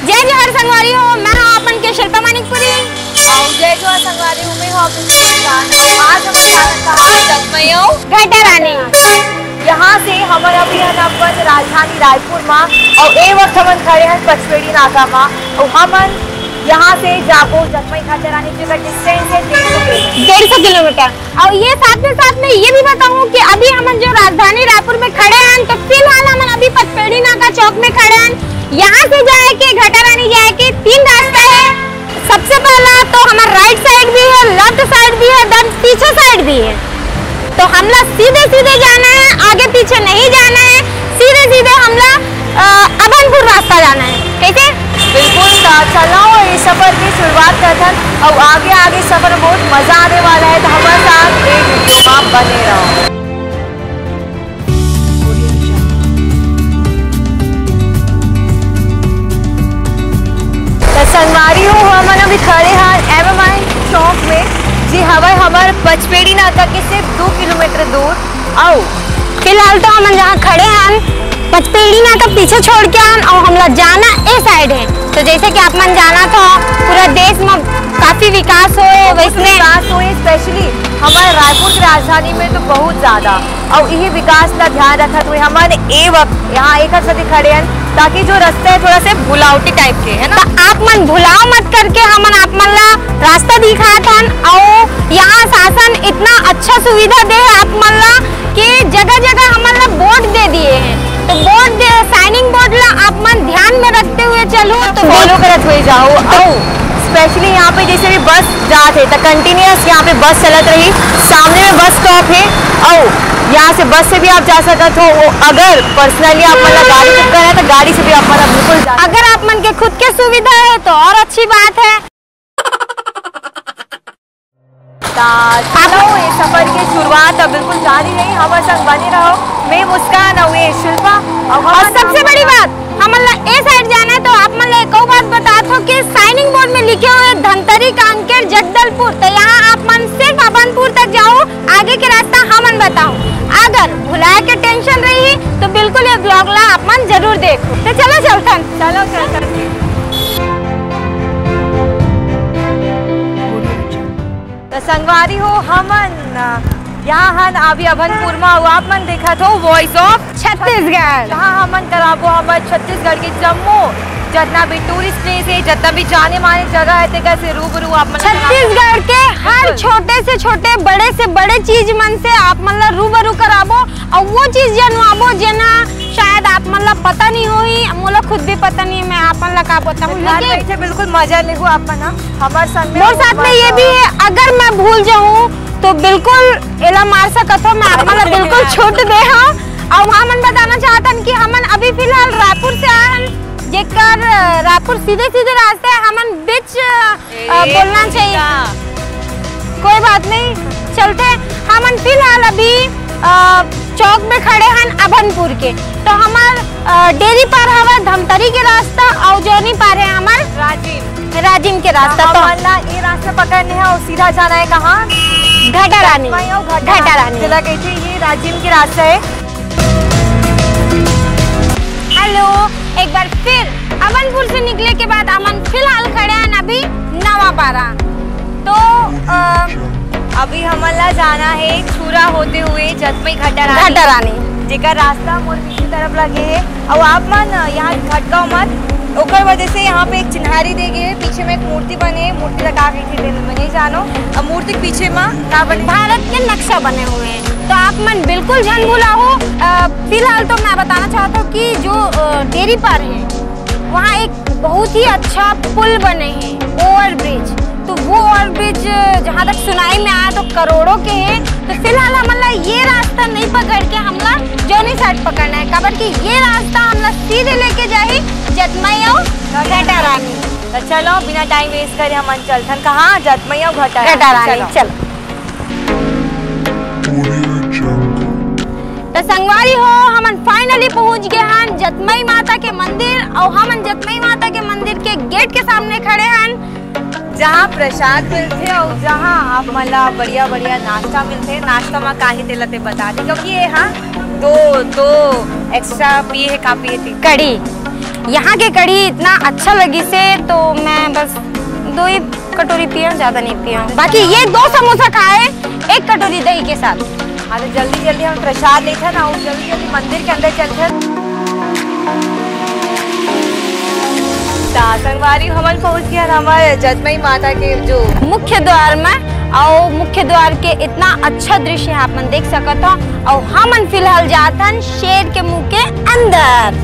जय जोहर संगवारी हो, मैं हूँ अपन के शिल्पा मानिकपुरी। जय जोहर संगवारी हूँ, मैं हूँ अपन आज हम घटा रानी। यहाँ से हमारे अभी अपन राजधानी रायपुर में और ए वक्त हम खड़े हैं पचपेड़ी नाका में और हम यहाँ से जाको जतमई घाटा रानी का डिस्टेंस है 150 किलोमीटर। और ये साथ में ये भी बताऊँ कि अभी हम जो राजधानी रायपुर में खड़े हैं तो फिलहाल हम अभी पचपेड़ी नाका चौक में खड़े हैं। यहाँ से जाए के घटा रानी जाए के 3 रास्ता है। सबसे पहला तो हमारा राइट साइड भी है, लेफ्ट साइड भी है, देन पीछे साइड भी है। तो हमला सीधे जाना है, आगे पीछे नहीं जाना है, सीधे हमला अभनपुर रास्ता जाना है। कैसे? बिल्कुल चलो इस सफर की शुरुआत करते हैं और आगे सफर में बहुत मजा आने वाला है, तो हमारे साथ एक वीडियो में बने रहो। संगवारी हो हम अभी खड़े हैं एमएमआई चौक में जी हमारे पचपेड़ी नाका के सिर्फ 2 किलोमीटर दूर। आओ फिलहाल तो हम जहाँ खड़े हैं पचपेड़ी नाका पीछे छोड़ के और हमला जाना ए साइड है। तो जैसे कि आप मन जाना था पूरा देश में काफी विकास हो, स्पेशली हमारे रायपुर की राजधानी में तो बहुत ज्यादा और यही विकास का ध्यान रखा तो हमारे ए वक्त यहाँ एक साथ खड़े हैं ताकि जो रास्ता है थोड़ा से भुलावटी टाइप के है ना, तो आप मन भुलाओ मत करके हम आप मन ला रास्ता दिखा था। और यहाँ शासन इतना अच्छा सुविधा दे है आप मन ला कि जगह हम ला बोर्ड दे दिए हैं। तो बोर्ड साइनिंग बोर्ड ला आप मन ध्यान में रखते हुए चलो तो फॉलो करते हुए जाओ। स्पेशली यहाँ पे जैसे भी बस जाते तो कंटिन्यूस यहाँ पे बस चलत रही, सामने में बस स्टॉप है और यहाँ से बस से भी आप जा सकते हो। अगर पर्सनली आप मतलब गाड़ी बुक करें तो गाड़ी से भी आप मतलब बिल्कुल जा। अगर आप मन के खुद के सुविधा है तो और अच्छी बात है। चलो ये सफर की शुरुआत बिल्कुल जारी रही, हमारे संग बने रहो। मैं मुस्कान और ये शिल्पा और सबसे बड़ी बात हम ए साइड जाना है तो आप मन एक और बात बता दो कि साइनिंग बोर्ड में लिखे हुए धमतरी कांकेर जगदलपुर, तो यहाँ आप मन सिर्फ अभनपुर तक जाओ, आगे के रास्ता हम बताओ। अगर भुलाए के टेंशन रही तो बिल्कुल ये ब्लॉग ला आप मन जरूर देखो। तो चलो चलते तो संगवारी हो हमन यहाँ अभी अभनपुर में आप मन देखा तो वॉइस ऑफ छत्तीसगढ़, जहाँ हमन कराबो हमारे छत्तीसगढ़ के जम्मू जितना भी टूरिस्ट प्लेस है, जितना भी जाने माने जगह है कैसे रूबरू आप छत्तीसगढ़ के हर छोटे से छोटे बड़े से बड़े चीज मन से आप मतलब रूबरू कराबो और वो चीज जनवाबो जना शायद आप मतलब पता नहीं होई, मोला खुद भी पता नहीं, मैं आप मन का बताऊं। बिल्कुल मजा ले आप हमारे संग मेरे साथ में ये भी है, अगर मैं भूल जाऊँ तो बिल्कुल एला मार सकत हो, मैं आप मन बिल्कुल छूट दे हाँ। और वहाँ मन बताना चाहता कि हमन अभी फिलहाल रायपुर से आए, जेकर रायपुर सीधे रास्ते है, हमन बीच बोलना चाहिए, कोई बात नहीं चलते। हमन फिलहाल अभी चौक में खड़े हैं अभनपुर के, तो हमार डेरी पार हवा धमतरी के रास्ता और जोनी पार है हमार राजिम के रास्ता। तो ये रास्ता पकड़ने है और सीधा जाना है कहाँ? घटा रानी। चला गई थी, ये राजिम के रास्ता है। हेलो, एक बार फिर अभनपुर से निकले के बाद अमन फिलहाल खड़े हैं अभी नवापारा। तो अभी हमला जाना है छुरा होते हुए जतमई घटा रानी जेका रास्ता मोर पीछे तरफ लगे है और आप मन यहाँ घटकाओ मत, ओकर वजह से यहाँ पे एक चिन्हारी दे गए, पीछे में एक मूर्ति बने, मूर्ति लगा के नहीं जानो, अब मूर्ति के पीछे में का बने भारत के नक्शा बने हुए हैं, तो आप मन बिल्कुल जन भूला हो। फिलहाल तो मैं बताना चाहता हूँ कि जो डेरी पार है वहाँ एक बहुत ही अच्छा पुल बने हैं, ओवर ब्रिज। तो वो ओवर ब्रिज जहाँ तक सुनाई में आया तो करोड़ों के हैं। तो फिलहाल हमला ये रास्ता नहीं पकड़ के हमला जोनी साइड पकड़ना है, कारण कि ये रास्ता हमला सीधे लेके जाए जतमई और घटा रानी। तो चलो बिना टाइम वेस्ट करे हम चलथन कहाँ? जतमई और घटा रानी। चलो तो संगवारी हो हमन फाइनली पहुंच गए हैं जतमई माता के मंदिर और हमन जतमई माता के मंदिर के गेट के सामने खड़े हैं जहाँ प्रसाद मिलते और जहाँ आप मला बढ़िया नाश्ता मिलते। नाश्ता में काहे तेलते बता दे क्योंकि ये हाँ दो एक्स्ट्रा पिए है का पिए थी कड़ी यहाँ के कढ़ी इतना अच्छा लगी से तो मैं बस 2 ही कटोरी पिया, ज्यादा नहीं पिया। बाकी ये 2 समोसा खाए 1 कटोरी दही के साथ। हाँ तो जल्दी जल्दी हम प्रसाद लेते ना, जल्दी जल्दी मंदिर के अंदर चलते। संगवारी हमन पहुँच गया हमारे जतमई माता के जो मुख्य द्वार में। और मुख्य द्वार के इतना अच्छा दृश्य है, आप मन देख सकत हो। और हमन फिलहाल जातन शेर के मुंह के अंदर।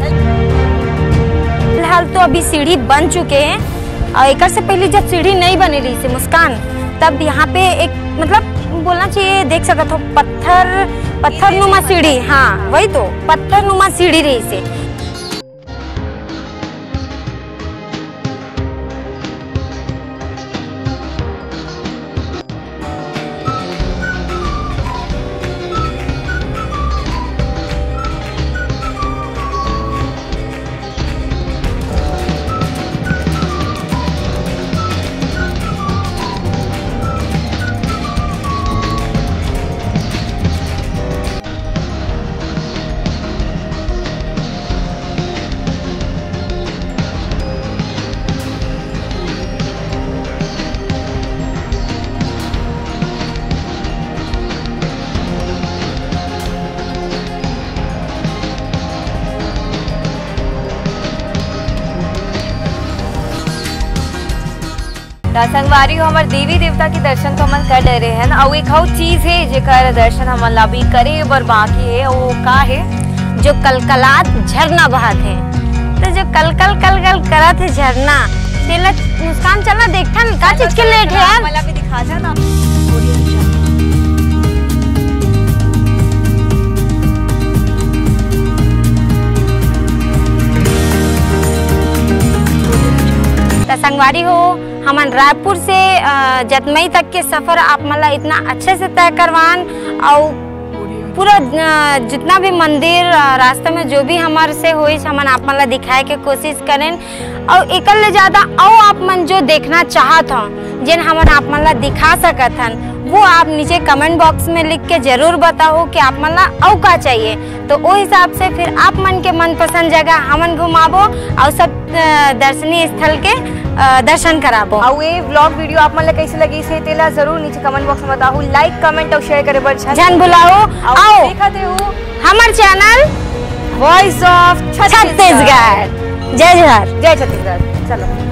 फिलहाल तो अभी सीढ़ी बन चुके हैं और एक से पहले जब सीढ़ी नहीं बनी रही थी मुस्कान, तब यहाँ पे एक मतलब बोलना चाहिए, देख सकत हो पत्थर नुमा सीढ़ी। हाँ वही तो पत्थर नुमा सीढ़ी रही से। संगवारी हमार देवी देवता के दर्शन तो हमन कर ले रहे हैं। और एक और चीज है जेकर दर्शन हमन ला भी करे बर बाकी है, वो का है जो कलकलात झरना बहत है। तो जो कल करत है झरना, तेला मुस्कान चला देखथन का चीज के लेट है यार, मला भी दिखा जा ना। संगवारी हो हमन रायपुर से जतमई तक के सफर आप मला इतना अच्छे से तय करवान। और पूरा जितना भी मंदिर रास्ते में जो भी हमारे से हुई हमन आप मला दिखाए के कोशिश करें। और एक ले ज्यादा और आप मन जो देखना चाहत हो जिन हमन आप मला दिखा सकत हन, वो आप नीचे कमेंट बॉक्स में लिख के जरूर बताओ कि आप मन ला और का चाहिए। तो वो हिसाब से फिर आप मन के मनपसंद जगह हमन घुमाबो और सब दर्शनीय स्थल के दर्शन कराबो। और ये व्लॉग वीडियो आप मन ला कैसे लगी से तेला जरूर नीचे कमेंट बॉक्स में बताओ। लाइक कमेंट और शेयर करे बर जन बुलाओ। आओ देखते हो हमार चैनल वॉइस ऑफ छत्तीसगढ़। जय जोहार। जय छत्तीसगढ़। चलो।